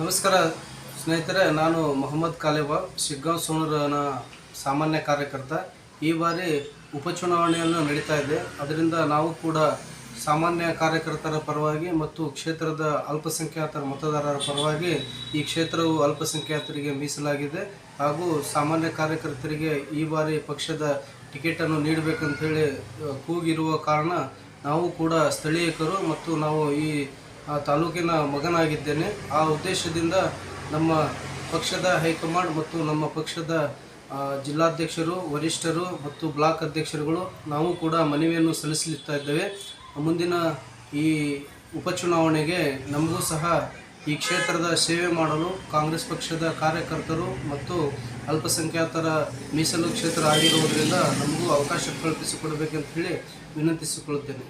ನಮಸ್ಕಾರ ಸ್ನೇಹಿತರೆ, ನಾನು ಮೊಹಮ್ಮದ್ ಕಾಲೇಬಾ, ಶಿಗ್ಗಾಂವ್ ಸೋಣೂರನ ಸಾಮಾನ್ಯ ಕಾರ್ಯಕರ್ತ. ಈ ಬಾರಿ ಉಪಚುನಾವಣೆಯನ್ನು ನಡೀತಾ ಇದೆ. ಅದರಿಂದ ನಾವು ಕೂಡ ಸಾಮಾನ್ಯ ಕಾರ್ಯಕರ್ತರ ಪರವಾಗಿ ಮತ್ತು ಕ್ಷೇತ್ರದ ಅಲ್ಪಸಂಖ್ಯಾತರ ಮತದಾರರ ಪರವಾಗಿ ಈ ಕ್ಷೇತ್ರವು ಅಲ್ಪಸಂಖ್ಯಾತರಿಗೆ ಮೀಸಲಾಗಿದೆ ಹಾಗೂ ಸಾಮಾನ್ಯ ಕಾರ್ಯಕರ್ತರಿಗೆ ಈ ಬಾರಿ ಪಕ್ಷದ ಟಿಕೆಟನ್ನು ನೀಡಬೇಕಂತೇಳಿ ಕೂಗಿರುವ ಕಾರಣ ನಾವು ಕೂಡ ಸ್ಥಳೀಯಕರು ಮತ್ತು ನಾವು ಈ ತಾಲೂಕಿನ ಮಗನಾಗಿದ್ದೇನೆ. ಆ ಉದ್ದೇಶದಿಂದ ನಮ್ಮ ಪಕ್ಷದ ಹೈಕಮಾಂಡ್ ಮತ್ತು ನಮ್ಮ ಪಕ್ಷದ ಜಿಲ್ಲಾಧ್ಯಕ್ಷರು, ವರಿಷ್ಠರು ಮತ್ತು ಬ್ಲಾಕ್ ಅಧ್ಯಕ್ಷರುಗಳು ನಾವು ಕೂಡ ಮನವಿಯನ್ನು ಸಲ್ಲಿಸಲಿರ್ತಾ ಇದ್ದೇವೆ. ಮುಂದಿನ ಈ ಉಪಚುನಾವಣೆಗೆ ನಮಗೂ ಸಹ ಈ ಕ್ಷೇತ್ರದ ಸೇವೆ ಮಾಡಲು ಕಾಂಗ್ರೆಸ್ ಪಕ್ಷದ ಕಾರ್ಯಕರ್ತರು ಮತ್ತು ಅಲ್ಪಸಂಖ್ಯಾತರ ಮೀಸಲು ಕ್ಷೇತ್ರ ಆಗಿರುವುದರಿಂದ ನಮಗೂ ಅವಕಾಶ ಕಲ್ಪಿಸಿಕೊಡಬೇಕಂತ ಹೇಳಿ ವಿನಂತಿಸಿಕೊಳ್ಳುತ್ತೇನೆ.